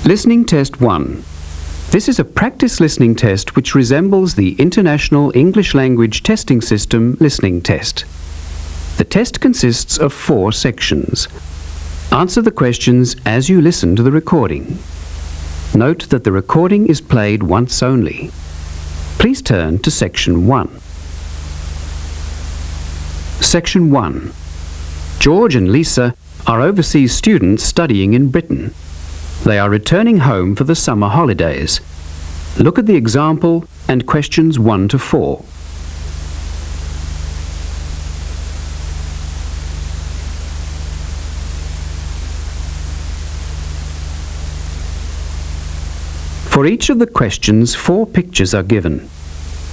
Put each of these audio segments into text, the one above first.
Listening Test 1. This is a practice listening test which resembles the International English Language Testing System listening test. The test consists of 4 sections. Answer the questions as you listen to the recording. Note that the recording is played once only. Please turn to Section 1. Section 1. George and Lisa are overseas students studying in Britain. They are returning home for the summer holidays. Look at the example and questions 1 to 4. For each of the questions, 4 pictures are given.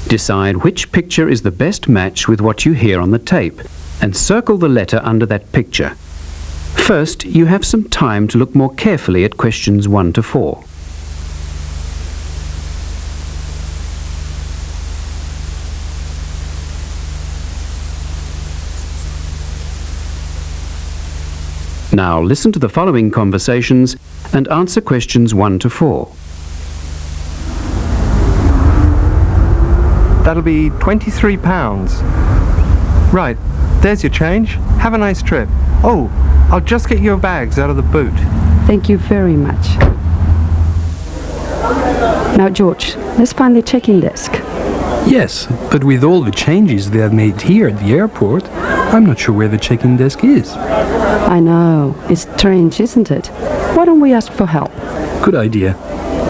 Decide which picture is the best match with what you hear on the tape and circle the letter under that picture. First, you have some time to look more carefully at questions 1 to 4. Now listen to the following conversations and answer questions 1 to 4. That'll be £23. Right, there's your change. Have a nice trip. Oh, I'll just get your bags out of the boot. Thank you very much. Now, George, let's find the check-in desk. Yes, but with all the changes they have made here at the airport, I'm not sure where the check-in desk is. I know. It's strange, isn't it? Why don't we ask for help? Good idea.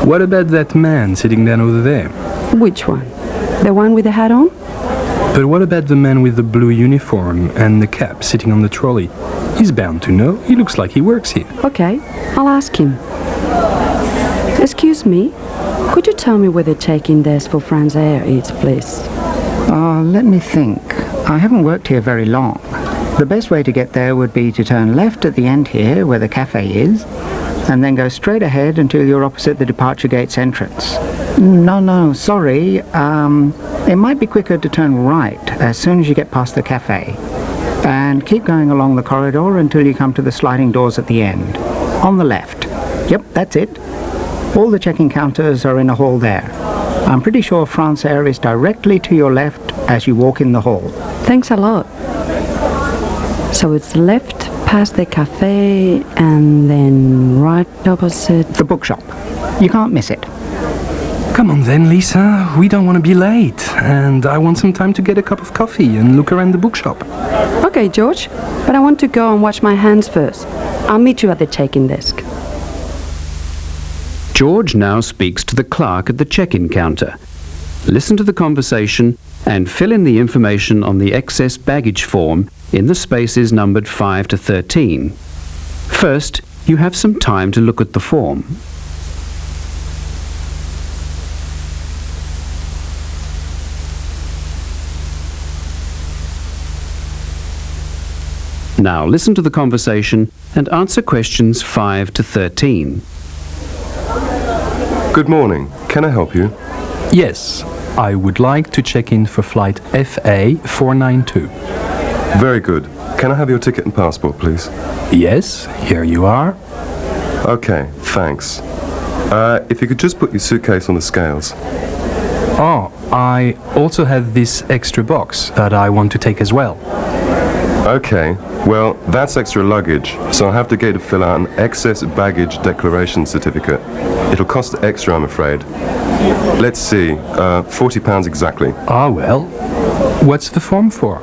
What about that man sitting down over there? Which one? The one with the hat on? But what about the man with the blue uniform and the cap sitting on the trolley? He's bound to know. He looks like he works here. Okay, I'll ask him. Excuse me, could you tell me where the check-in desk for France Air is, please? Let me think. I haven't worked here very long. The best way to get there would be to turn left at the end here, where the cafe is, and then go straight ahead until you're opposite the departure gate's entrance. No, sorry. It might be quicker to turn right as soon as you get past the cafe. And keep going along the corridor until you come to the sliding doors at the end. On the left. Yep, that's it. All the check-in counters are in a hall there. I'm pretty sure France Air is directly to your left as you walk in the hall. Thanks a lot. So it's left past the cafe and then right opposite the bookshop. You can't miss it. Come on then, Lisa. We don't want to be late. And I want some time to get a cup of coffee and look around the bookshop. Okay, George, but I want to go and wash my hands first. I'll meet you at the check-in desk. George now speaks to the clerk at the check-in counter. Listen to the conversation and fill in the information on the excess baggage form in the spaces numbered 5 to 13. First, you have some time to look at the form. Now listen to the conversation and answer questions 5 to 13. Good morning. Can I help you? Yes, I would like to check in for flight FA 492. Very good. Can I have your ticket and passport, please? Yes, here you are. Okay, thanks. If you could just put your suitcase on the scales. Oh, I also have this extra box that I want to take as well. Okay, well, that's extra luggage, so I'll have to get to fill out an excess baggage declaration certificate. It'll cost extra, I'm afraid. Let's see, £40 exactly. Ah, well, what's the form for?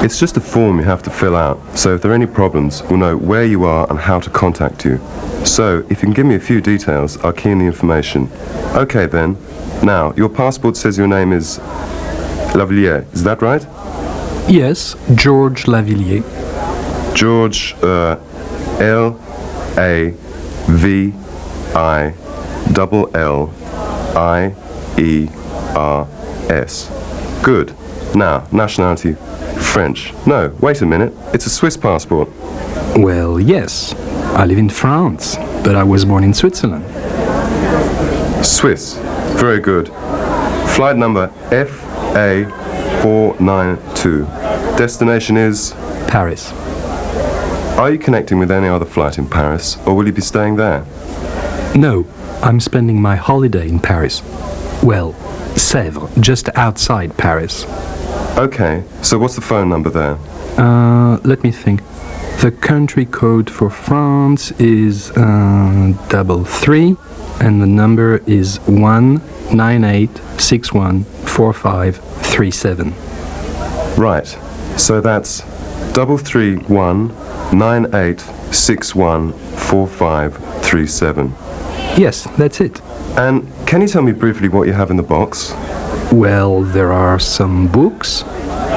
It's just a form you have to fill out, so if there are any problems, we'll know where you are and how to contact you. So, if you can give me a few details, I'll key in the information. Okay then. Now, your passport says your name is Lavillier, is that right? Yes, George Lavillier. George, L-A-V-I-L-L-I-E-R-S. Good. Now, nationality, French. No, wait a minute. It's a Swiss passport. Well, yes. I live in France, but I was born in Switzerland. Swiss. Very good. Flight number FA 492. Destination is? Paris. Are you connecting with any other flight in Paris, or will you be staying there? No, I'm spending my holiday in Paris. Well, Sèvres, just outside Paris. Okay, so what's the phone number there? Let me think. The country code for France is 33, and the number is 198614537. Right, so that's 33198614537. Yes, that's it. And can you tell me briefly what you have in the box? Well, there are some books,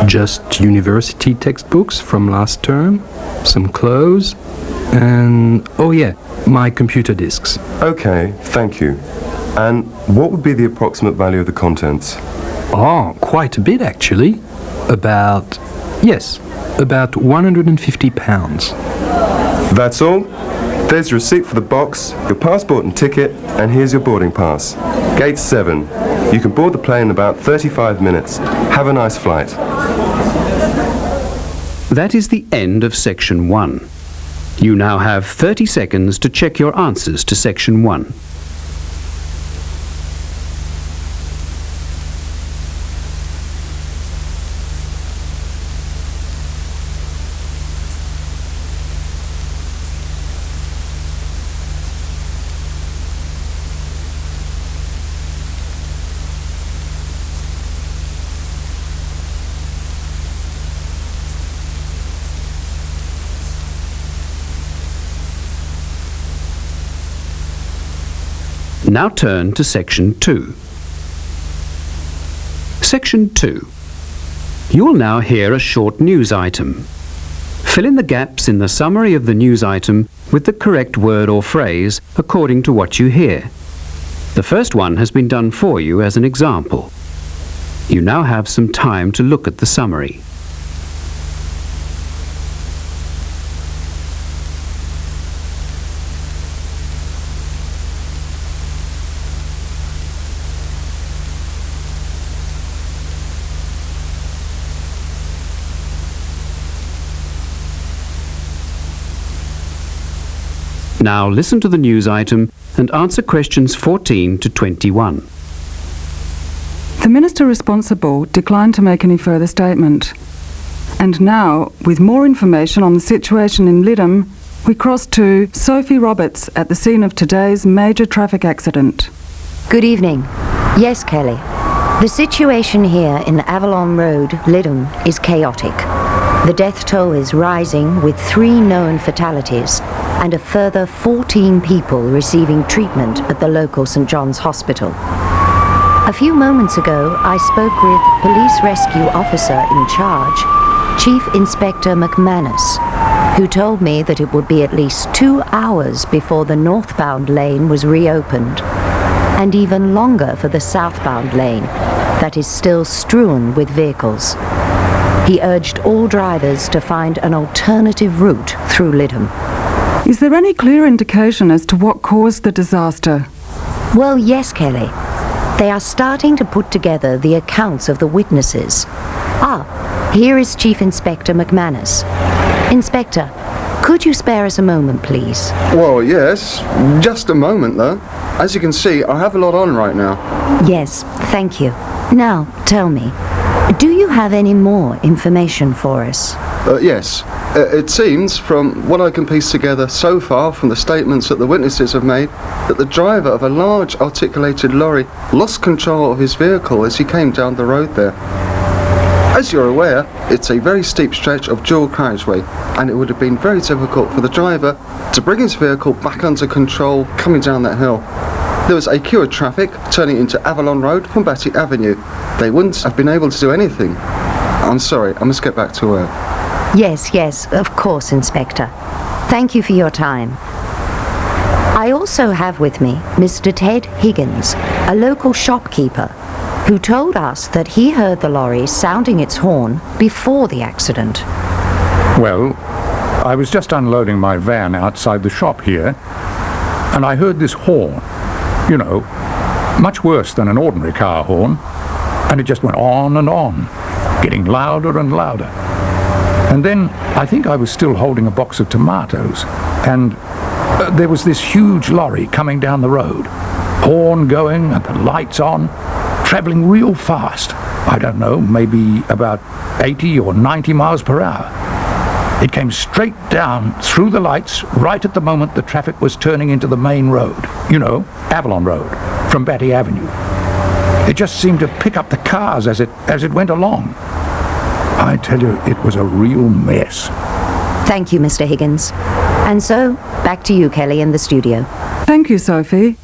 just university textbooks from last term, some clothes, and, oh yeah, my computer disks. Okay, thank you. And what would be the approximate value of the contents? Oh, quite a bit actually. About 150 pounds. That's all? There's your receipt for the box, your passport and ticket, and here's your boarding pass. Gate 7. You can board the plane in about 35 minutes. Have a nice flight. That is the end of Section 1. You now have 30 seconds to check your answers to Section 1. Now turn to Section 2. Section 2. You will now hear a short news item. Fill in the gaps in the summary of the news item with the correct word or phrase according to what you hear. The first one has been done for you as an example. You now have some time to look at the summary. Now listen to the news item and answer questions 14 to 21. The minister responsible declined to make any further statement. And now, with more information on the situation in Lytham, we cross to Sophie Roberts at the scene of today's major traffic accident. Good evening. Yes, Kelly. The situation here in Avalon Road, Lytham, is chaotic. The death toll is rising with 3 known fatalities and a further 14 people receiving treatment at the local St. John's Hospital. A few moments ago, I spoke with Police Rescue Officer in charge, Chief Inspector McManus, who told me that it would be at least 2 hours before the northbound lane was reopened, and even longer for the southbound lane that is still strewn with vehicles. He urged all drivers to find an alternative route through Lytham. Is there any clear indication as to what caused the disaster? Well, yes, Kelly. They are starting to put together the accounts of the witnesses. Here is Chief Inspector McManus. Inspector, could you spare us a moment, please? Well, yes. Just a moment, though. As you can see, I have a lot on right now. Yes, thank you. Now, tell me, do you have any more information for us? Yes. It seems, from what I can piece together so far from the statements that the witnesses have made, that the driver of a large articulated lorry lost control of his vehicle as he came down the road there. As you're aware, it's a very steep stretch of dual carriageway, and it would have been very difficult for the driver to bring his vehicle back under control coming down that hill. There was a queue of traffic turning into Avalon Road from Batty Avenue. They wouldn't have been able to do anything. I'm sorry, I must get back to work. Yes, of course, Inspector. Thank you for your time. I also have with me Mr. Ted Higgins, a local shopkeeper, who told us that he heard the lorry sounding its horn before the accident. Well, I was just unloading my van outside the shop here, and I heard this horn. You know, much worse than an ordinary car horn, and it just went on and on, getting louder and louder. And then I think I was still holding a box of tomatoes, and There was this huge lorry coming down the road, horn going and the lights on, travelling real fast. I don't know, maybe about 80 or 90 miles per hour. It came straight down through the lights right at the moment the traffic was turning into the main road. You know, Avalon Road, from Batty Avenue. It just seemed to pick up the cars as it went along. I tell you, it was a real mess. Thank you, Mr. Higgins. And so, back to you, Kelly, in the studio. Thank you, Sophie.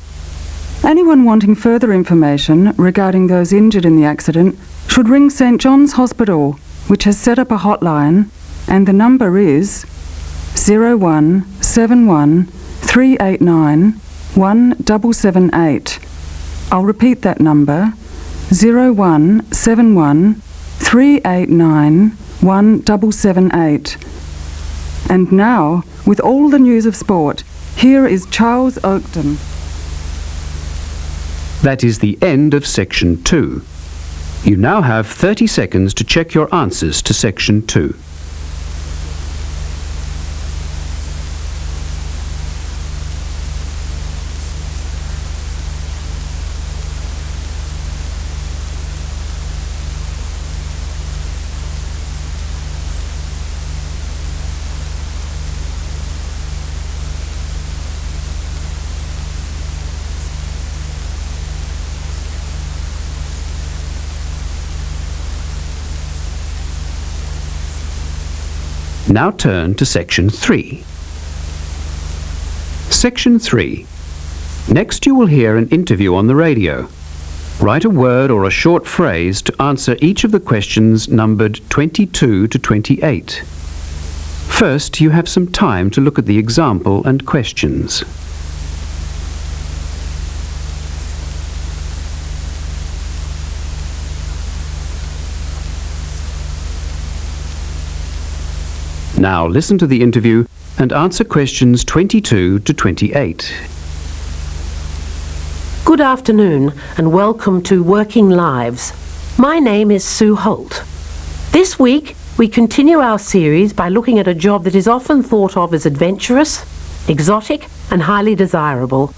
Anyone wanting further information regarding those injured in the accident should ring St John's Hospital, which has set up a hotline, and the number is 0171 389 1778. I'll repeat that number, 0171 389 1778. And now, with all the news of sport, here is Charles Oakton. That is the end of Section 2. You now have 30 seconds to check your answers to Section 2. Now turn to Section 3. Section 3. Next you will hear an interview on the radio. Write a word or a short phrase to answer each of the questions numbered 22 to 28. First, you have some time to look at the example and questions. Now listen to the interview and answer questions 22 to 28. Good afternoon and welcome to Working Lives. My name is Sue Holt. This week we continue our series by looking at a job that is often thought of as adventurous, exotic and highly desirable.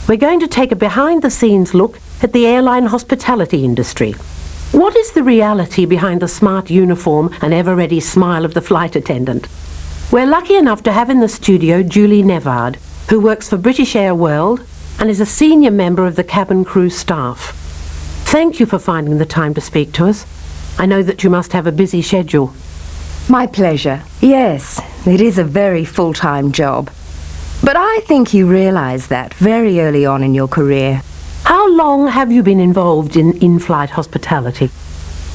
We're going to take a behind-the-scenes look at the airline hospitality industry. What is the reality behind the smart uniform and ever-ready smile of the flight attendant? We're lucky enough to have in the studio Julie Nevard, who works for British Air World and is a senior member of the cabin crew staff. Thank you for finding the time to speak to us. I know that you must have a busy schedule. My pleasure. Yes, it is a very full-time job. But I think you realise that very early on in your career. How long have you been involved in in-flight hospitality?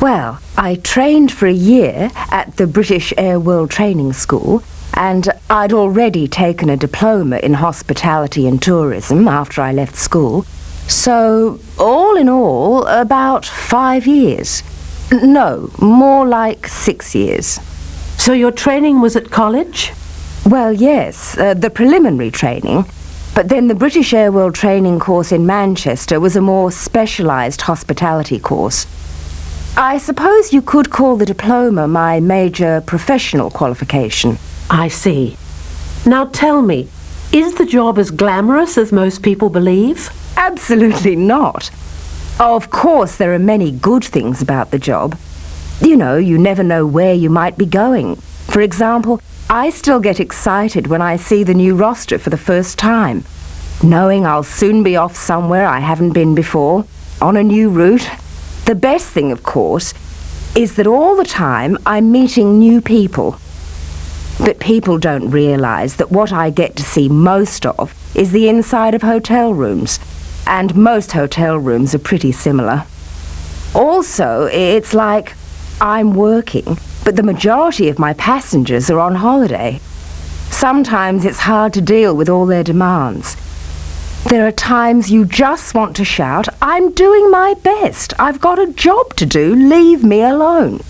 Well, I trained for a year at the British Air World Training School, and I'd already taken a diploma in hospitality and tourism after I left school. So, all in all, about 5 years. No, more like 6 years. So your training was at college? Well, yes, the preliminary training. But then the British Air World Training course in Manchester was a more specialised hospitality course. I suppose you could call the diploma my major professional qualification. I see. Now tell me, is the job as glamorous as most people believe? Absolutely not. Of course, there are many good things about the job. You know, you never know where you might be going. For example, I still get excited when I see the new roster for the first time, knowing I'll soon be off somewhere I haven't been before, on a new route. The best thing, of course, is that all the time I'm meeting new people. But people don't realise that what I get to see most of is the inside of hotel rooms, and most hotel rooms are pretty similar. Also, it's like I'm working, but the majority of my passengers are on holiday. Sometimes it's hard to deal with all their demands. There are times you just want to shout, "I'm doing my best. I've got a job to do. Leave me alone."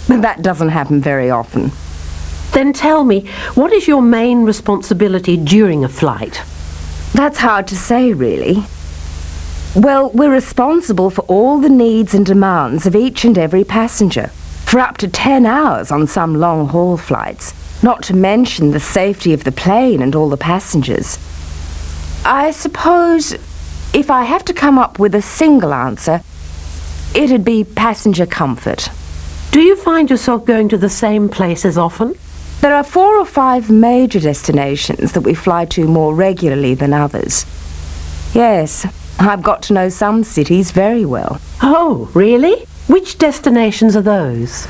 But that doesn't happen very often. Then tell me, what is your main responsibility during a flight? That's hard to say, really. Well, we're responsible for all the needs and demands of each and every passenger. for up to 10 hours on some long-haul flights, not to mention the safety of the plane and all the passengers. I suppose if I have to come up with a single answer, it'd be passenger comfort. Do you find yourself going to the same places often? There are 4 or 5 major destinations that we fly to more regularly than others. Yes, I've got to know some cities very well. Oh, really? Which destinations are those?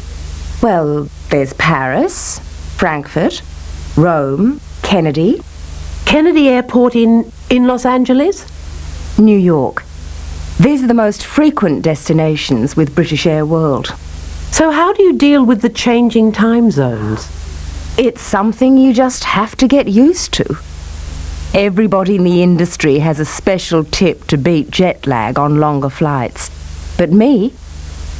Well, there's Paris, Frankfurt, Rome, Kennedy. Kennedy Airport in Los Angeles? New York. These are the most frequent destinations with British Air World. So how do you deal with the changing time zones? It's something you just have to get used to. Everybody in the industry has a special tip to beat jet lag on longer flights. But me,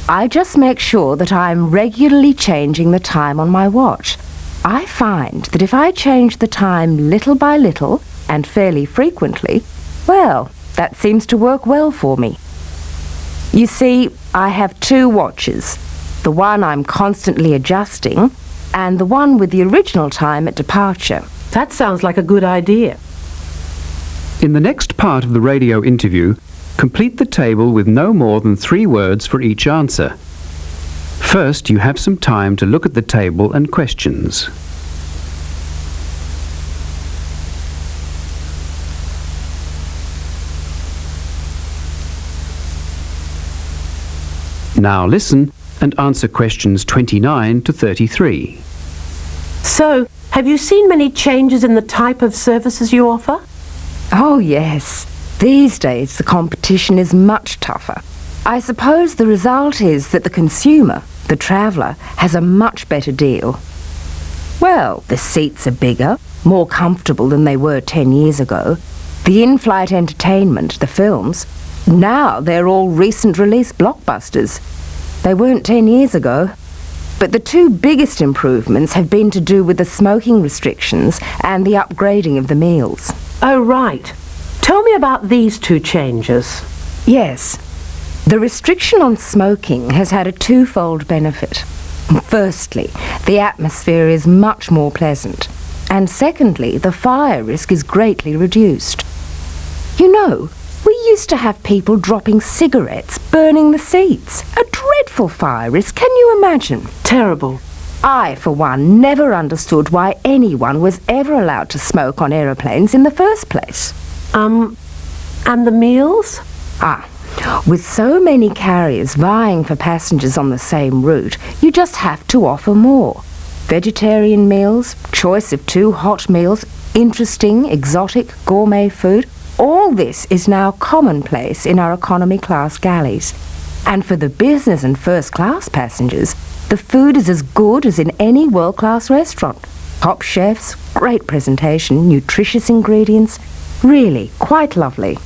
I just make sure that I'm regularly changing the time on my watch. I find that if I change the time little by little and fairly frequently, well, that seems to work well for me. You see, I have 2 watches. The one I'm constantly adjusting, and the one with the original time at departure. That sounds like a good idea. In the next part of the radio interview, complete the table with no more than 3 words for each answer. First, you have some time to look at the table and questions. Now listen and answer questions 29 to 33. So, have you seen many changes in the type of services you offer? Oh, yes. These days the competition is much tougher. I suppose the result is that the consumer, the traveller, has a much better deal. Well, the seats are bigger, more comfortable than they were 10 years ago. The in-flight entertainment, the films, now they're all recent release blockbusters. They weren't 10 years ago. But the 2 biggest improvements have been to do with the smoking restrictions and the upgrading of the meals. Oh, right. Tell me about these 2 changes. Yes. The restriction on smoking has had a 2-fold benefit. Firstly, the atmosphere is much more pleasant. And secondly, the fire risk is greatly reduced. You know, we used to have people dropping cigarettes, burning the seats. A dreadful fire risk, can you imagine? Terrible. I, for one, never understood why anyone was ever allowed to smoke on aeroplanes in the first place. And the meals? With so many carriers vying for passengers on the same route, you just have to offer more. Vegetarian meals, choice of 2 hot meals, interesting, exotic, gourmet food. All this is now commonplace in our economy class galleys. And for the business and first class passengers, the food is as good as in any world-class restaurant. Top chefs, great presentation, nutritious ingredients. Really, quite lovely.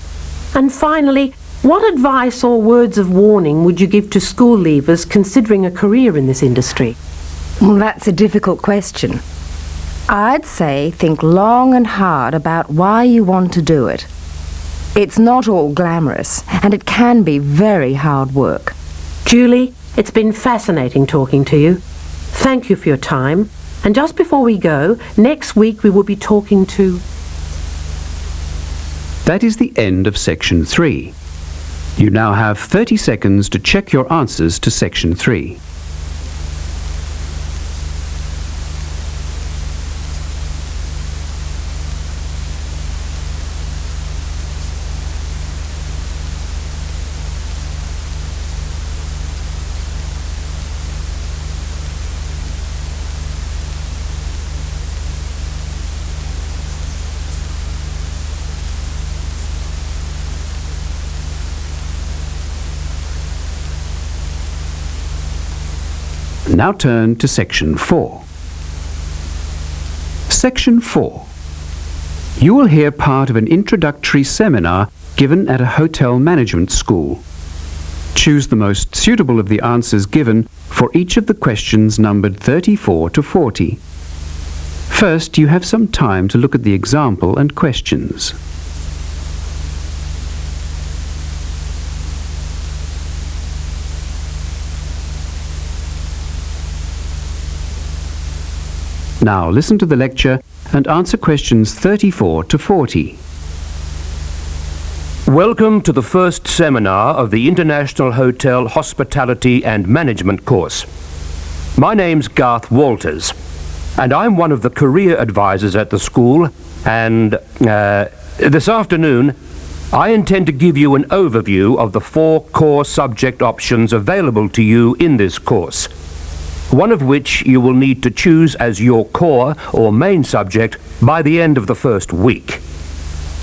And finally, what advice or words of warning would you give to school leavers considering a career in this industry? Well, that's a difficult question. I'd say think long and hard about why you want to do it. It's not all glamorous, and it can be very hard work. Julie, it's been fascinating talking to you. Thank you for your time. And just before we go, next week we will be talking to... That is the end of Section 3. You now have 30 seconds to check your answers to Section 3. Now turn to Section 4. Section 4. You will hear part of an introductory seminar given at a hotel management school. Choose the most suitable of the answers given for each of the questions numbered 34 to 40. First, you have some time to look at the example and questions. Now listen to the lecture and answer questions 34 to 40. Welcome to the first seminar of the International Hotel Hospitality and Management course. My name's Garth Walters, and I'm one of the career advisors at the school, and this afternoon I intend to give you an overview of the 4 core subject options available to you in this course, one of which you will need to choose as your core or main subject by the end of the first week.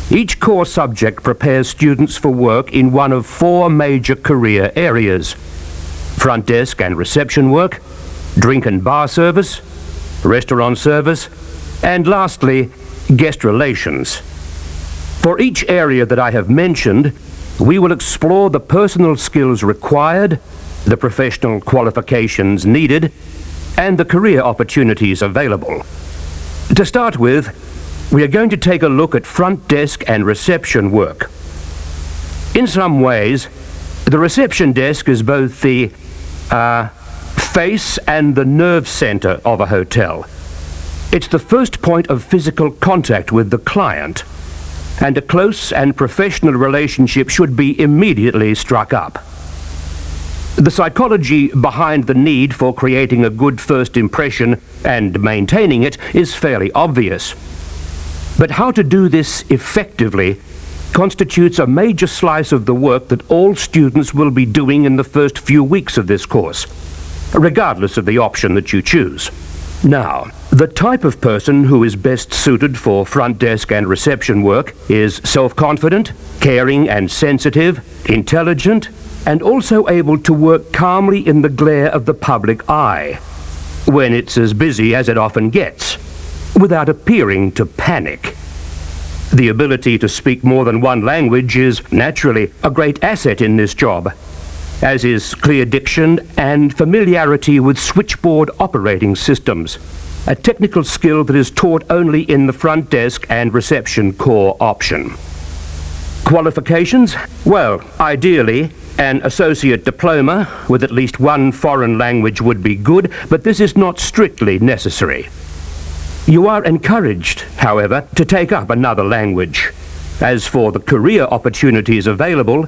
Each core subject prepares students for work in one of 4 major career areas: front desk and reception work, drink and bar service, restaurant service, and lastly, guest relations. For each area that I have mentioned, we will explore the personal skills required, the professional qualifications needed, and the career opportunities available. To start with, we are going to take a look at front desk and reception work. In some ways, the reception desk is both the face and the nerve center of a hotel. It's the first point of physical contact with the client, and a close and professional relationship should be immediately struck up. The psychology behind the need for creating a good first impression and maintaining it is fairly obvious. But how to do this effectively constitutes a major slice of the work that all students will be doing in the first few weeks of this course, regardless of the option that you choose. Now, the type of person who is best suited for front desk and reception work is self-confident, caring and sensitive, intelligent, and also able to work calmly in the glare of the public eye, when it's as busy as it often gets, without appearing to panic. The ability to speak more than one language is naturally a great asset in this job, as is clear diction and familiarity with switchboard operating systems, a technical skill that is taught only in the front desk and reception core option. Qualifications? Well, ideally, an associate diploma with at least one foreign language would be good, but this is not strictly necessary. You are encouraged, however, to take up another language. As for the career opportunities available,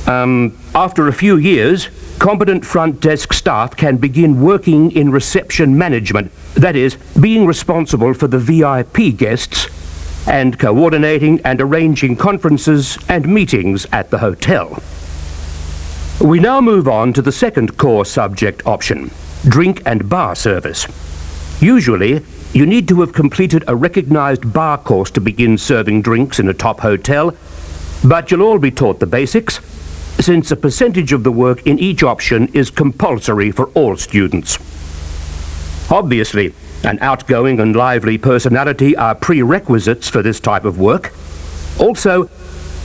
after a few years, competent front desk staff can begin working in reception management, that is, being responsible for the VIP guests and coordinating and arranging conferences and meetings at the hotel. We now move on to the second core subject option, drink and bar service. Usually, you need to have completed a recognized bar course to begin serving drinks in a top hotel, but you'll all be taught the basics, since a percentage of the work in each option is compulsory for all students. Obviously, an outgoing and lively personality are prerequisites for this type of work. Also,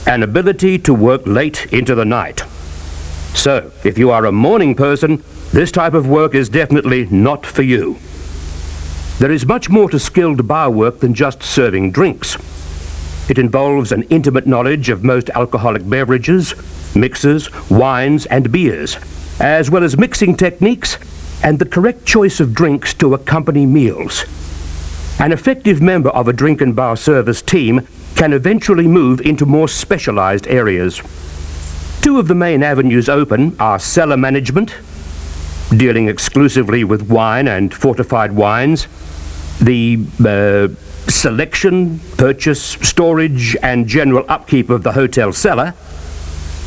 an ability to work late into the night. So, if you are a morning person, this type of work is definitely not for you. There is much more to skilled bar work than just serving drinks. It involves an intimate knowledge of most alcoholic beverages, mixers, wines and beers, as well as mixing techniques and the correct choice of drinks to accompany meals. An effective member of a drink and bar service team can eventually move into more specialized areas. 2 of the main avenues open are cellar management, dealing exclusively with wine and fortified wines, the selection, purchase, storage, and general upkeep of the hotel cellar,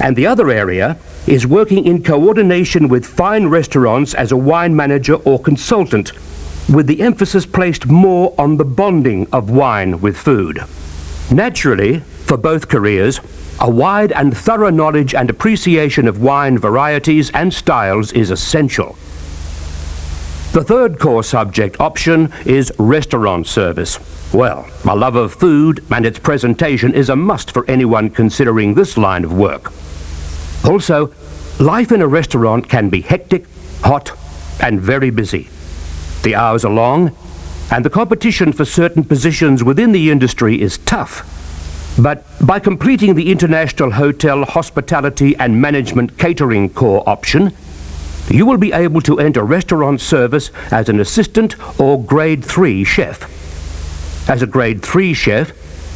and the other area is working in coordination with fine restaurants as a wine manager or consultant, with the emphasis placed more on the bonding of wine with food. Naturally, for both careers, a wide and thorough knowledge and appreciation of wine varieties and styles is essential. The third core subject option is restaurant service. Well, a love of food and its presentation is a must for anyone considering this line of work. Also, life in a restaurant can be hectic, hot, and very busy. The hours are long, and the competition for certain positions within the industry is tough. But by completing the International Hotel Hospitality and Management Catering Core option, you will be able to enter restaurant service as an assistant or grade 3 chef. As a grade 3 chef,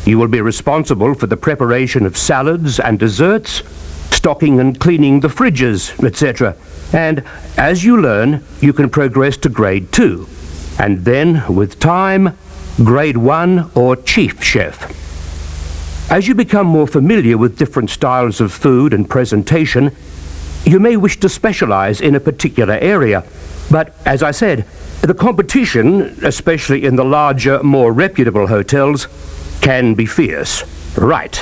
you will be responsible for the preparation of salads and desserts, stocking and cleaning the fridges, etc. And as you learn, you can progress to grade 2, and then, with time, grade 1 or chief chef. As you become more familiar with different styles of food and presentation, you may wish to specialize in a particular area. But, as I said, the competition, especially in the larger, more reputable hotels, can be fierce. Right.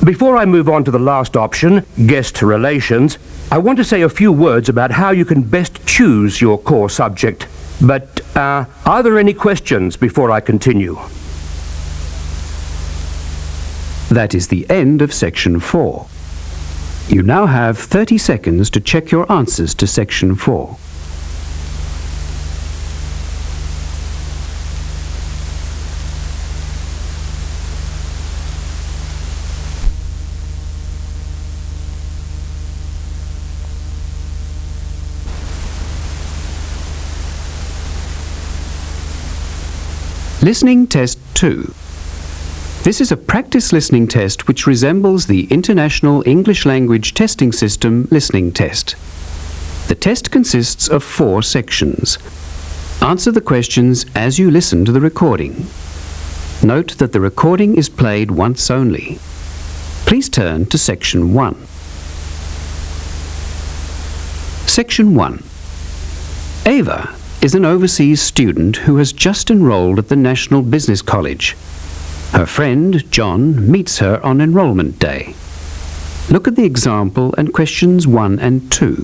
Before I move on to the last option, guest relations, I want to say a few words about how you can best choose your core subject. But, are there any questions before I continue? That is the end of section 4. You now have 30 seconds to check your answers to section 4. Listening Test 2. This is a practice listening test which resembles the International English Language Testing System listening test. The test consists of 4 sections. Answer the questions as you listen to the recording. Note that the recording is played once only. Please turn to Section 1. Section 1. Ava is an overseas student who has just enrolled at the National Business College. Her friend, John, meets her on enrollment day. Look at the example and questions 1 and 2.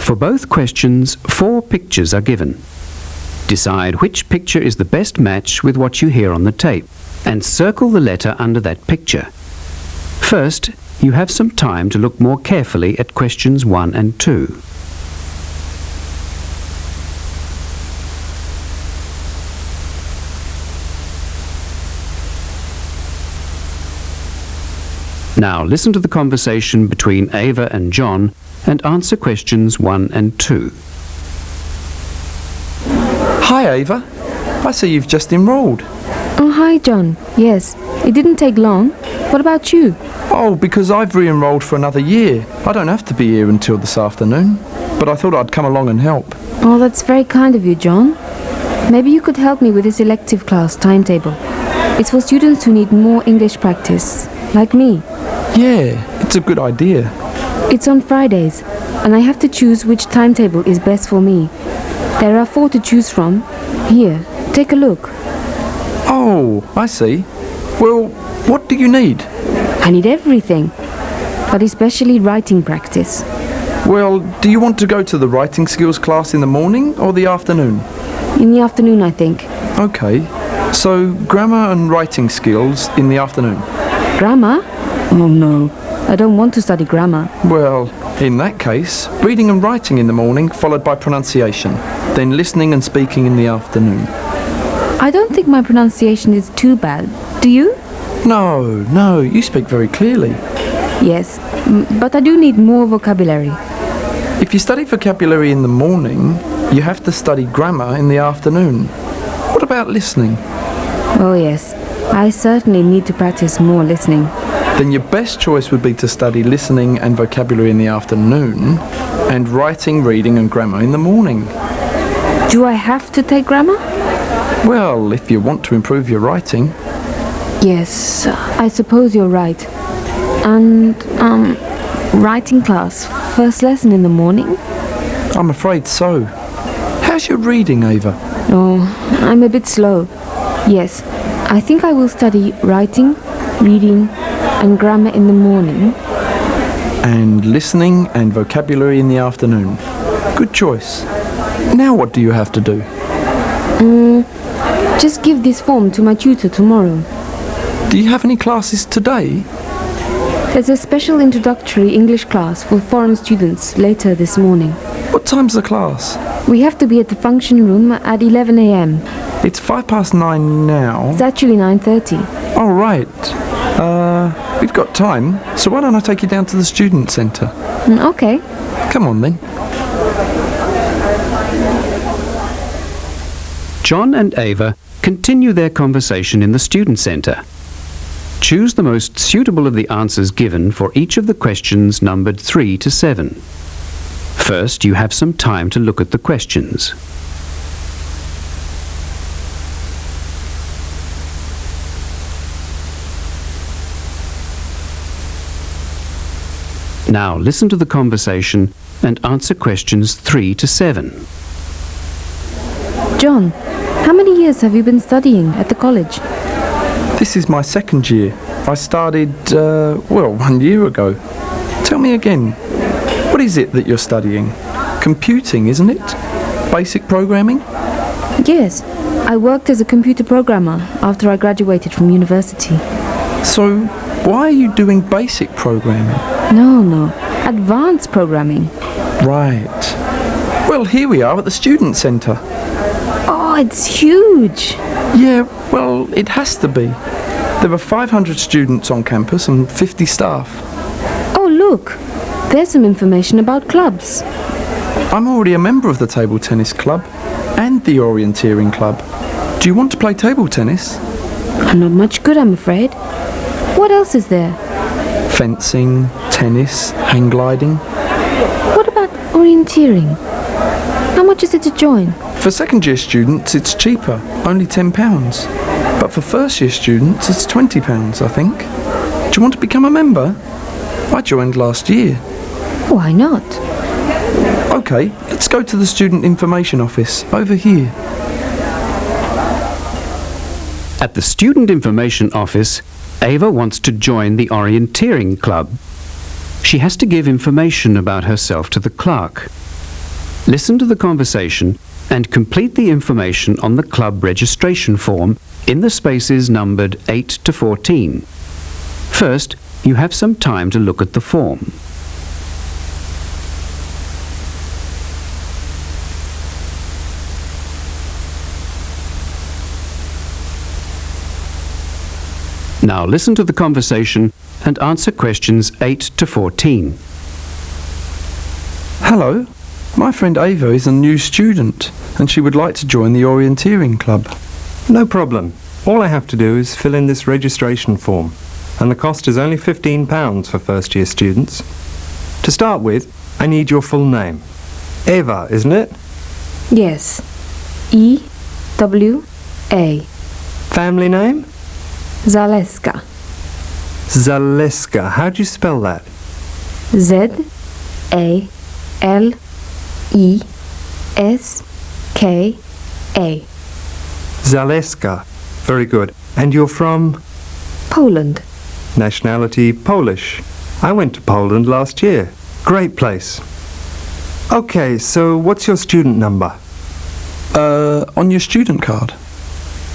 For both questions, 4 pictures are given. Decide which picture is the best match with what you hear on the tape, and circle the letter under that picture. First, you have some time to look more carefully at questions 1 and 2. Now listen to the conversation between Ava and John and answer questions 1 and 2. Hi Ava, I see you've just enrolled. Oh, hi John. Yes, it didn't take long. What about you? Oh, because I've re-enrolled for another year. I don't have to be here until this afternoon, but I thought I'd come along and help. Oh, that's very kind of you, John. Maybe you could help me with this elective class timetable. It's for students who need more English practice, like me. Yeah, it's a good idea. It's on Fridays, and I have to choose which timetable is best for me. There are 4 to choose from. Here, take a look. Oh, I see. Well, what do you need? I need everything, but especially writing practice. Well, do you want to go to the writing skills class in the morning or the afternoon? In the afternoon, I think. Okay, so grammar and writing skills in the afternoon. Grammar? Oh no, I don't want to study grammar. Well, in that case, reading and writing in the morning followed by pronunciation, then listening and speaking in the afternoon. I don't think my pronunciation is too bad. Do you? No, you speak very clearly. Yes, but I do need more vocabulary. If you study vocabulary in the morning, you have to study grammar in the afternoon. What about listening? Oh yes, I certainly need to practice more listening. Then your best choice would be to study listening and vocabulary in the afternoon, and writing, reading and grammar in the morning. Do I have to take grammar? Well, if you want to improve your writing. Yes, I suppose you're right. And, writing class, first lesson in the morning? I'm afraid so. How's your reading, Ava? Oh, I'm a bit slow. Yes, I think I will study writing, reading and grammar in the morning. And listening and vocabulary in the afternoon. Good choice. Now what do you have to do? Just give this form to my tutor tomorrow. Do you have any classes today? There's a special introductory English class for foreign students later this morning. What time's the class? We have to be at the function room at 11 a.m. It's 9:05 now. It's actually 9:30. Oh, right. We've got time, so why don't I take you down to the student centre? Okay. Come on then. John and Ava continue their conversation in the student centre. Choose the most suitable of the answers given for each of the questions numbered 3 to 7. First, you have some time to look at the questions. Now listen to the conversation and answer questions 3 to 7. John, how many years have you been studying at the college? This is my second year. I started, 1 year ago. Tell me again, what is it that you're studying? Computing, isn't it? Basic programming? Yes, I worked as a computer programmer after I graduated from university. So, why are you doing basic programming? No, advanced programming. Right. Well, here we are at the student centre. Oh, it's huge. Yeah, well, it has to be. There are 500 students on campus and 50 staff. Oh, look. There's some information about clubs. I'm already a member of the table tennis club and the orienteering club. Do you want to play table tennis? I'm not much good, I'm afraid. What else is there? Fencing, tennis, hang gliding. What about orienteering? How much is it to join? For second year students it's cheaper, only £10. But for first year students it's £20, I think. Do you want to become a member? I joined last year. Why not? OK, let's go to the student information office, over here. At the Student Information Office, Ava wants to join the orienteering club. She has to give information about herself to the clerk. Listen to the conversation and complete the information on the club registration form in the spaces numbered 8 to 14. First, you have some time to look at the form. Now listen to the conversation and answer questions 8 to 14. Hello, my friend Ava is a new student and she would like to join the orienteering club. No problem. All I have to do is fill in this registration form, and the cost is only £15 for first year students. To start with, I need your full name. Eva, isn't it? Yes. E-W-A. Family name? Zaleska. Zaleska. How do you spell that? Z-A-L-E-S-K-A. Zaleska. Very good. And you're from? Poland. Nationality Polish. I went to Poland last year. Great place. Okay, so what's your student number? On your student card.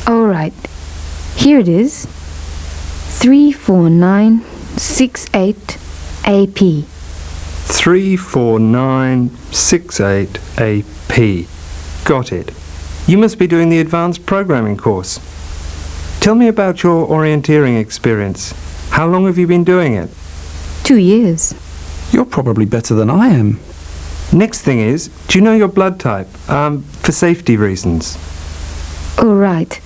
All right. Here it is. 34968 AP. 34968 AP. Got it. You must be doing the advanced programming course. Tell me about your orienteering experience. How long have you been doing it? 2 years. You're probably better than I am. Next thing is, do you know your blood type? For safety reasons. All right.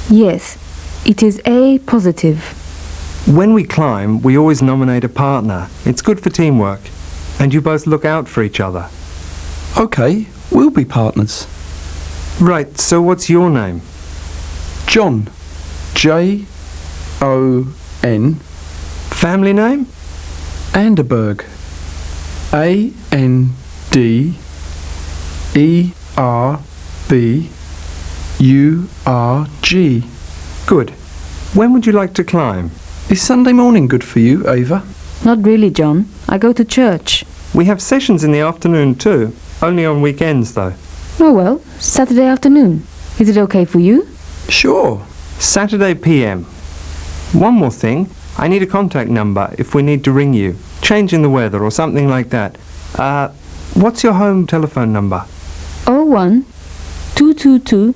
Yes, it is A positive. When we climb, we always nominate a partner. It's good for teamwork. And you both look out for each other. OK, we'll be partners. Right, so what's your name? John. J-O-N. Family name? Anderberg. A-N-D-E-R-B-U-R-G. Good. When would you like to climb? Is Sunday morning good for you, Ava? Not really, John. I go to church. We have sessions in the afternoon too. Only on weekends though. Oh well, Saturday afternoon. Is it okay for you? Sure. Saturday PM. One more thing. I need a contact number if we need to ring you. Change in the weather or something like that. What's your home telephone number? 01 222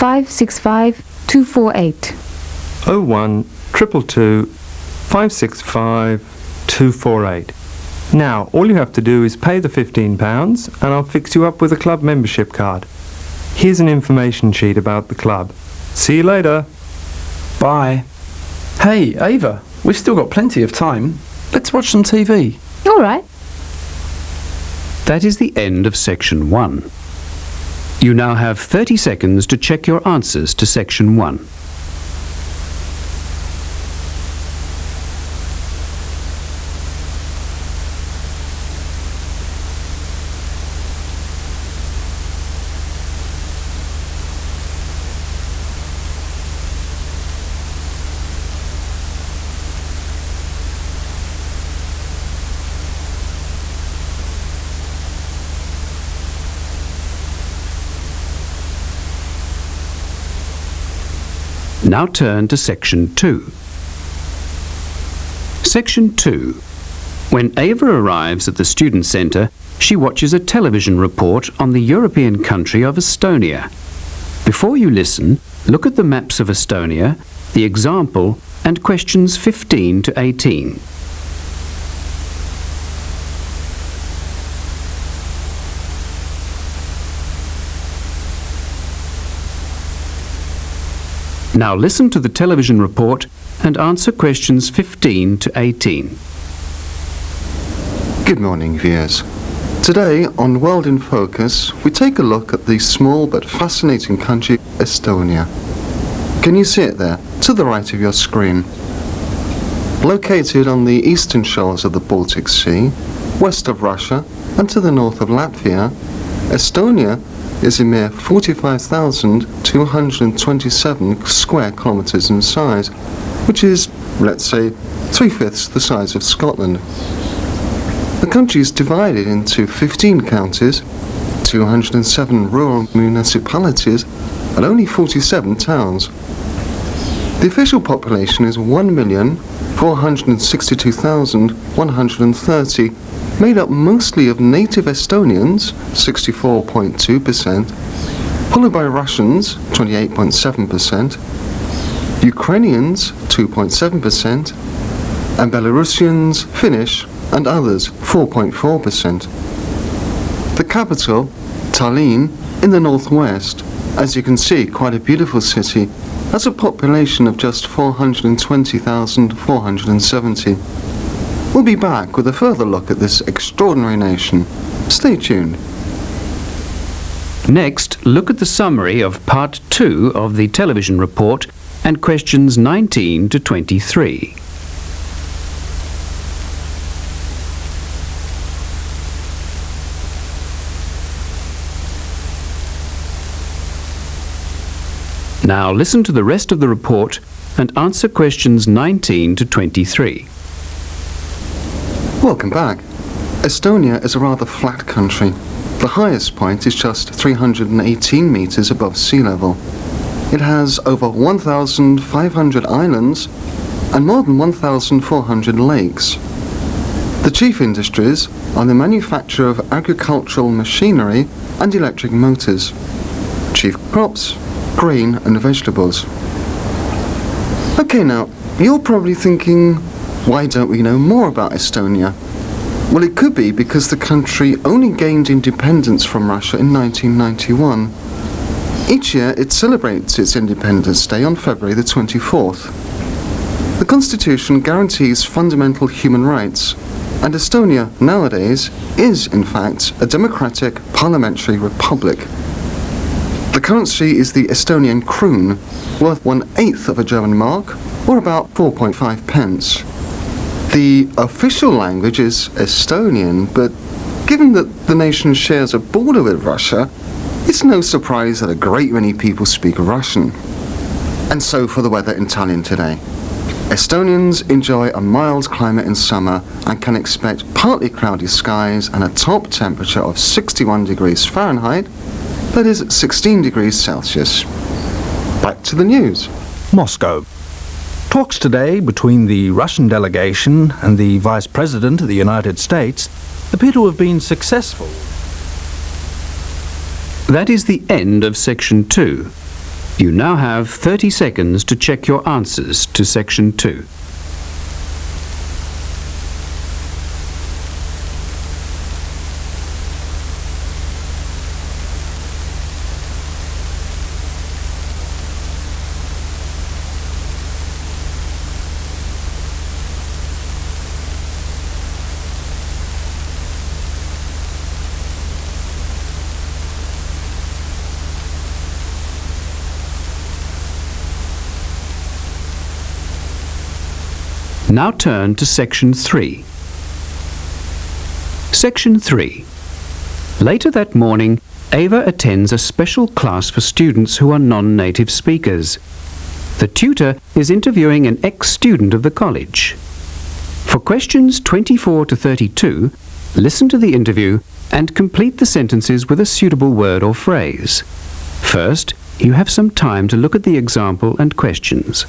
565 248. 01 222 565 248. Now, all you have to do is pay the £15 and I'll fix you up with a club membership card. Here's an information sheet about the club. See you later. Bye. Hey, Ava, we've still got plenty of time. Let's watch some TV. All right. That is the end of section 1. You now have 30 seconds to check your answers to section 1. Now turn to section 2. Section 2. When Ava arrives at the student centre, she watches a television report on the European country of Estonia. Before you listen, look at the maps of Estonia, the example, and questions 15 to 18. Now listen to the television report and answer questions 15 to 18. Good morning, viewers. Today on World in Focus, we take a look at the small but fascinating country Estonia. Can you see it there, to the right of your screen? Located on the eastern shores of the Baltic Sea, west of Russia and to the north of Latvia, Estonia is a mere 45,227 square kilometres in size, which is, let's say, 3/5 the size of Scotland. The country is divided into 15 counties, 207 rural municipalities, and only 47 towns. The official population is 1,462,130, made up mostly of native Estonians, 64.2%, followed by Russians, 28.7%, Ukrainians, 2.7%, and Belarusians, Finnish, and others, 4.4%. The capital, Tallinn, in the northwest, as you can see, quite a beautiful city, has a population of just 420,470. We'll be back with a further look at this extraordinary nation. Stay tuned. Next, look at the summary of Part 2 of the television report and questions 19 to 23. Now listen to the rest of the report and answer questions 19 to 23. Welcome back. Estonia is a rather flat country. The highest point is just 318 metres above sea level. It has over 1,500 islands and more than 1,400 lakes. The chief industries are the manufacture of agricultural machinery and electric motors. Chief crops, grain and vegetables. Okay, now, you're probably thinking, why don't we know more about Estonia? Well, it could be because the country only gained independence from Russia in 1991. Each year it celebrates its Independence Day on February the 24th. The Constitution guarantees fundamental human rights, and Estonia nowadays is, in fact, a democratic parliamentary republic. The currency is the Estonian kroon, worth 1/8 of a German mark, or about 4.5 pence. The official language is Estonian, but given that the nation shares a border with Russia, it's no surprise that a great many people speak Russian. And so for the weather in Tallinn today. Estonians enjoy a mild climate in summer and can expect partly cloudy skies and a top temperature of 61 degrees Fahrenheit, that is 16 degrees Celsius. Back to the news. Moscow. Talks today between the Russian delegation and the Vice President of the United States appear to have been successful. That is the end of section 2. You now have 30 seconds to check your answers to section 2. Now turn to section 3. Section 3. Later that morning, Ava attends a special class for students who are non-native speakers. The tutor is interviewing an ex-student of the college. For questions 24 to 32, listen to the interview and complete the sentences with a suitable word or phrase. First, you have some time to look at the example and questions.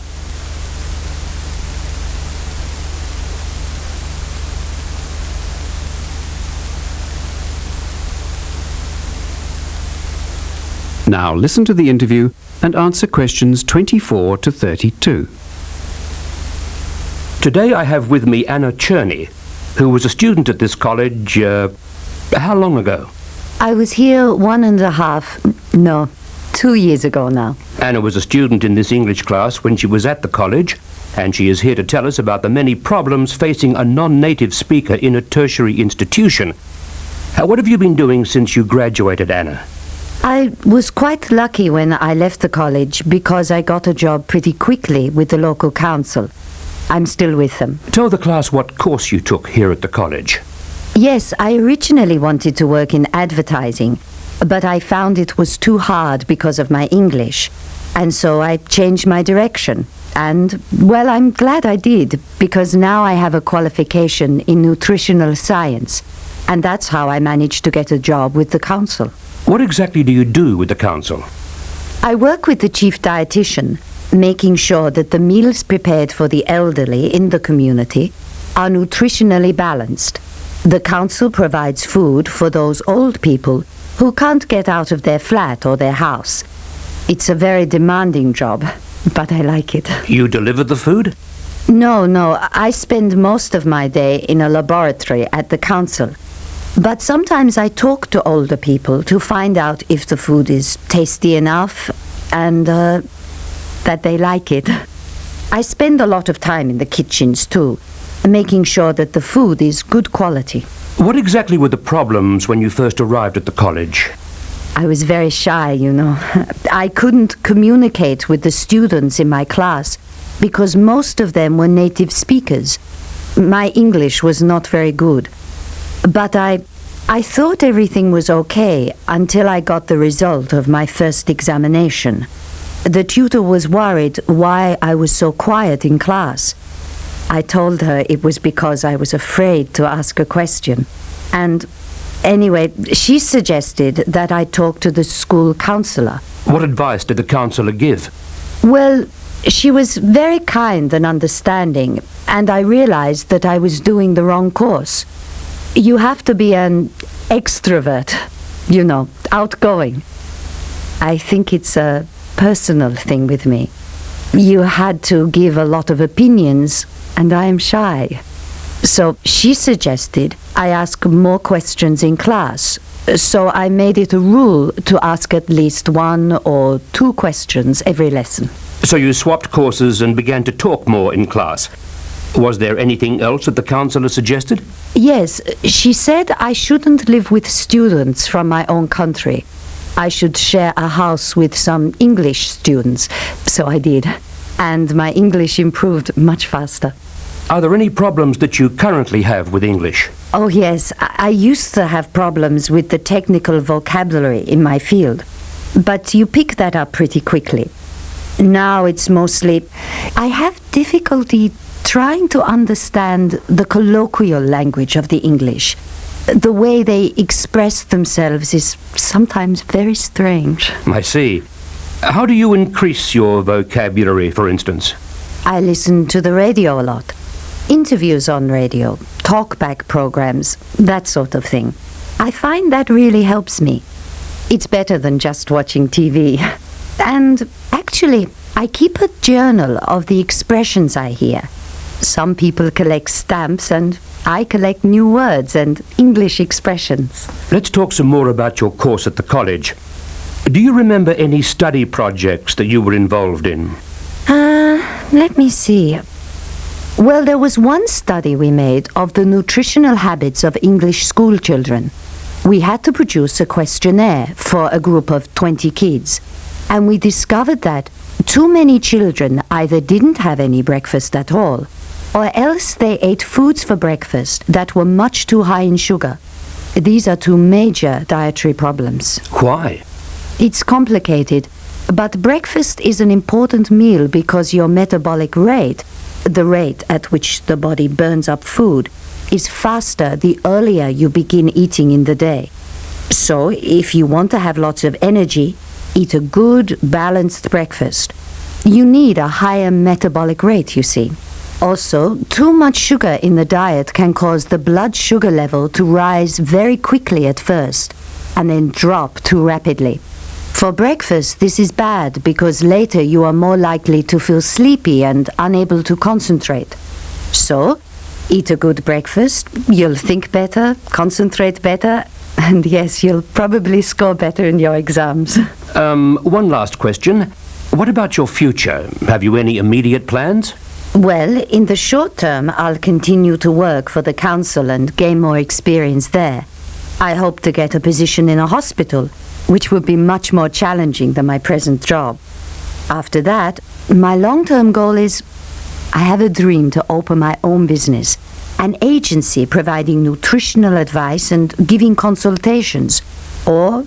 Now listen to the interview and answer questions 24 to 32. Today I have with me Anna Cherney, who was a student at this college, how long ago? I was here 2 years ago now. Anna was a student in this English class when she was at the college, and she is here to tell us about the many problems facing a non-native speaker in a tertiary institution. What have you been doing since you graduated, Anna? I was quite lucky when I left the college because I got a job pretty quickly with the local council. I'm still with them. Tell the class what course you took here at the college. Yes, I originally wanted to work in advertising, but I found it was too hard because of my English. And so I changed my direction. And, well, I'm glad I did, because now I have a qualification in nutritional science. And that's how I managed to get a job with the council. What exactly do you do with the council? I work with the chief dietitian, making sure that the meals prepared for the elderly in the community are nutritionally balanced. The council provides food for those old people who can't get out of their flat or their house. It's a very demanding job, but I like it. You deliver the food? No, I spend most of my day in a laboratory at the council. But sometimes I talk to older people to find out if the food is tasty enough and that they like it. I spend a lot of time in the kitchens too, making sure that the food is good quality. What exactly were the problems when you first arrived at the college? I was very shy, you know. I couldn't communicate with the students in my class because most of them were native speakers. My English was not very good. But I thought everything was okay until I got the result of my first examination. The tutor was worried why I was so quiet in class. I told her it was because I was afraid to ask a question. And anyway, she suggested that I talk to the school counselor. What advice did the counselor give? Well, she was very kind and understanding, and I realized that I was doing the wrong course. You have to be an extrovert, you know, outgoing. I think it's a personal thing with me. You had to give a lot of opinions, and I am shy. So she suggested I ask more questions in class. So I made it a rule to ask at least 1 or 2 questions every lesson. So you swapped courses and began to talk more in class. Was there anything else that the counselor suggested? Yes, she said I shouldn't live with students from my own country. I should share a house with some English students. So I did. And my English improved much faster. Are there any problems that you currently have with English? Oh yes, I used to have problems with the technical vocabulary in my field. But you pick that up pretty quickly. Now it's mostly... I have difficulty trying to understand the colloquial language of the English. The way they express themselves is sometimes very strange. I see. How do you increase your vocabulary, for instance? I listen to the radio a lot. Interviews on radio, talkback programs, that sort of thing. I find that really helps me. It's better than just watching TV. And actually, I keep a journal of the expressions I hear. Some people collect stamps and I collect new words and English expressions. Let's talk some more about your course at the college. Do you remember any study projects that you were involved in? Let me see. Well, there was one study we made of the nutritional habits of English school children. We had to produce a questionnaire for a group of 20 kids, and we discovered that too many children either didn't have any breakfast at all, or else they ate foods for breakfast that were much too high in sugar. These are two major dietary problems. Why? It's complicated, but breakfast is an important meal because your metabolic rate, the rate at which the body burns up food, is faster the earlier you begin eating in the day. So, if you want to have lots of energy, eat a good, balanced breakfast. You need a higher metabolic rate, you see. Also, too much sugar in the diet can cause the blood sugar level to rise very quickly at first, and then drop too rapidly. For breakfast, this is bad because later you are more likely to feel sleepy and unable to concentrate. So, eat a good breakfast, you'll think better, concentrate better, and yes, you'll probably score better in your exams. One last question. What about your future? Have you any immediate plans? Well, in the short term, I'll continue to work for the council and gain more experience there. I hope to get a position in a hospital, which would be much more challenging than my present job. After that, my long-term goal is I have a dream to open my own business, an agency providing nutritional advice and giving consultations. Or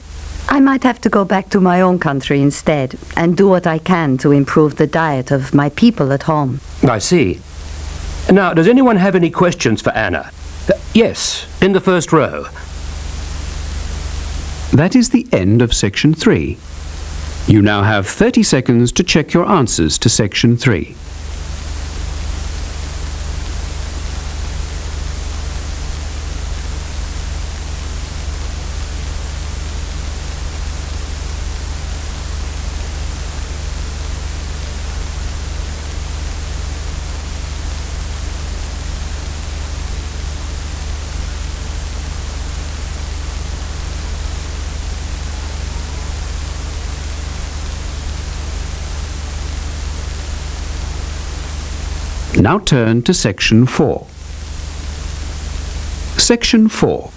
I might have to go back to my own country instead and do what I can to improve the diet of my people at home. I see. Now, does anyone have any questions for Anna? Yes, in the first row. That is the end of Section 3. You now have 30 seconds to check your answers to Section 3. Now turn to Section 4. Section 4.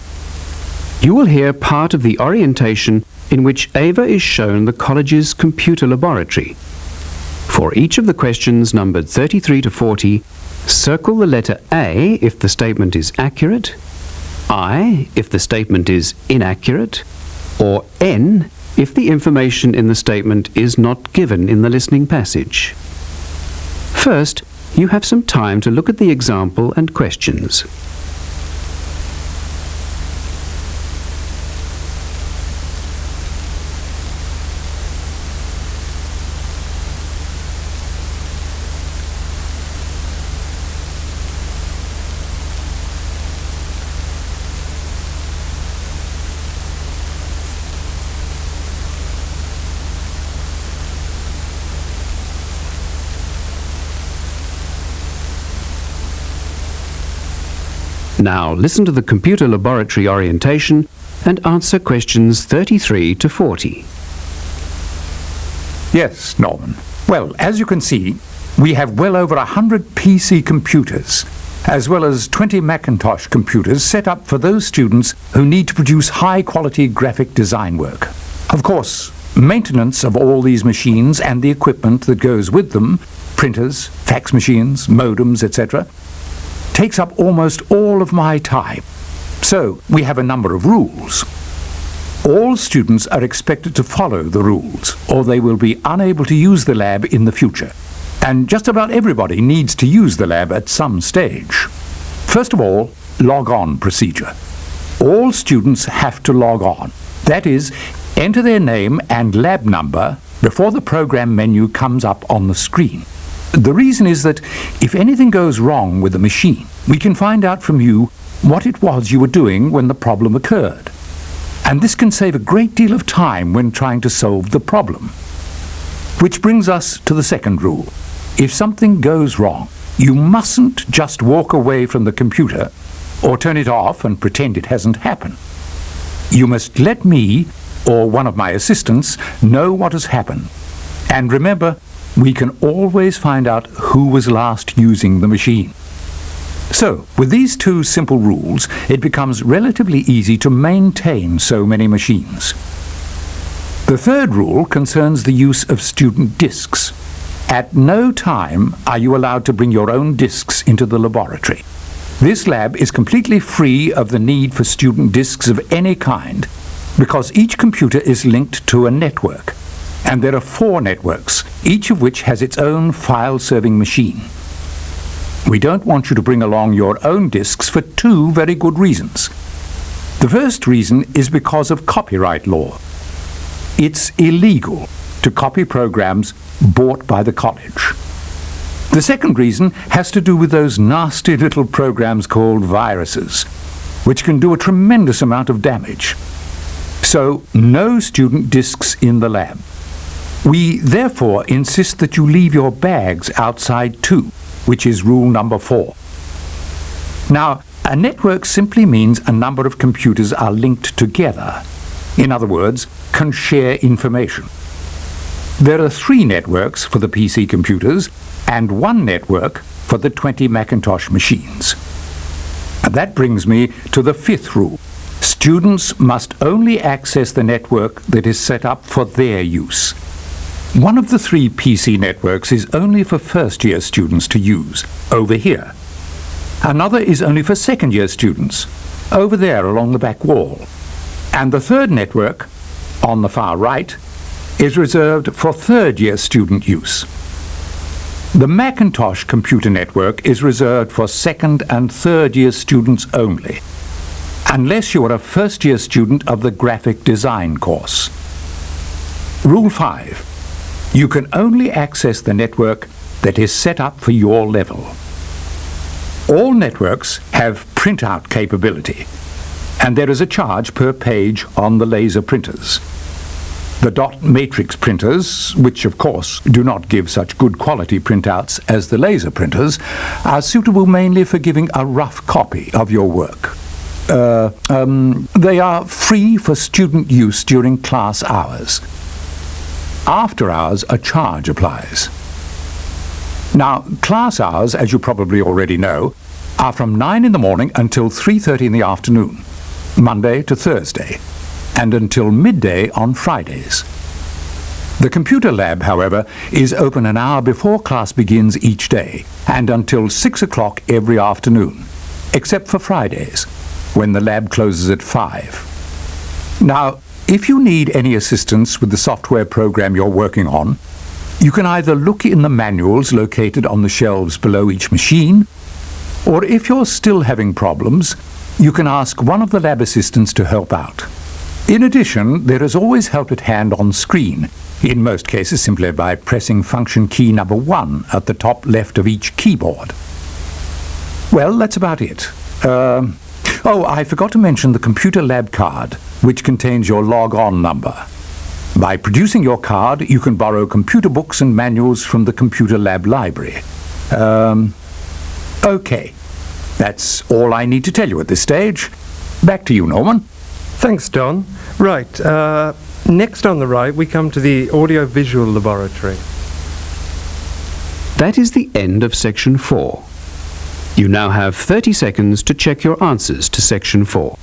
You will hear part of the orientation in which Ava is shown the college's computer laboratory. For each of the questions numbered 33 to 40, circle the letter A if the statement is accurate, I if the statement is inaccurate, or N if the information in the statement is not given in the listening passage. First, you have some time to look at the example and questions. Now listen to the computer laboratory orientation and answer questions 33 to 40. Yes, Norman. Well, as you can see, we have well over 100 PC computers, as well as 20 Macintosh computers set up for those students who need to produce high-quality graphic design work. Of course, maintenance of all these machines and the equipment that goes with them, printers, fax machines, modems, etc., takes up almost all of my time. So, we have a number of rules. All students are expected to follow the rules, or they will be unable to use the lab in the future. And just about everybody needs to use the lab at some stage. First of all, log-on procedure. All students have to log on. That is, enter their name and lab number before the program menu comes up on the screen. The reason is that if anything goes wrong with the machine, we can find out from you what it was you were doing when the problem occurred. And this can save a great deal of time when trying to solve the problem. Which brings us to the second rule. If something goes wrong, you mustn't just walk away from the computer or turn it off and pretend it hasn't happened. You must let me or one of my assistants know what has happened. And remember, we can always find out who was last using the machine. So, with these two simple rules, it becomes relatively easy to maintain so many machines. The third rule concerns the use of student discs. At no time are you allowed to bring your own discs into the laboratory. This lab is completely free of the need for student discs of any kind, because each computer is linked to a network, and there are 4 networks, each of which has its own file-serving machine. We don't want you to bring along your own discs for 2 very good reasons. The first reason is because of copyright law. It's illegal to copy programs bought by the college. The second reason has to do with those nasty little programs called viruses, which can do a tremendous amount of damage. So, no student discs in the lab. We therefore insist that you leave your bags outside too, which is rule number 4. Now, a network simply means a number of computers are linked together. In other words, can share information. There are 3 networks for the PC computers and 1 network for the 20 Macintosh machines. And that brings me to the 5th rule. Students must only access the network that is set up for their use. One of the 3 PC networks is only for first-year students to use, over here. Another is only for second-year students, over there along the back wall. And the 3rd network, on the far right, is reserved for third-year student use. The Macintosh computer network is reserved for second and third-year students only, unless you are a first-year student of the graphic design course. Rule 5. You can only access the network that is set up for your level. All networks have printout capability, and there is a charge per page on the laser printers. The dot matrix printers, which of course do not give such good quality printouts as the laser printers, are suitable mainly for giving a rough copy of your work. They are free for student use during class hours. After hours, a charge applies. Now, class hours, as you probably already know, are from 9 in the morning until 3:30 in the afternoon, Monday to Thursday, and until midday on Fridays. The computer lab, however, is open an hour before class begins each day, and until 6 o'clock every afternoon, except for Fridays, when the lab closes at 5. Now, if you need any assistance with the software program you're working on, you can either look in the manuals located on the shelves below each machine, or if you're still having problems, you can ask one of the lab assistants to help out. In addition, there is always help at hand on screen, in most cases simply by pressing function key number 1 at the top left of each keyboard. Well, that's about it. Oh, I forgot to mention the computer lab card, which contains your log-on number. By producing your card, you can borrow computer books and manuals from the computer lab library. Okay. That's all I need to tell you at this stage. Back to you, Norman. Thanks, Don. Right, next on the right we come to the audio-visual laboratory. That is the end of section 4. You now have 30 seconds to check your answers to section 4.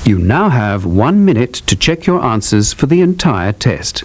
You now have 1 minute to check your answers for the entire test.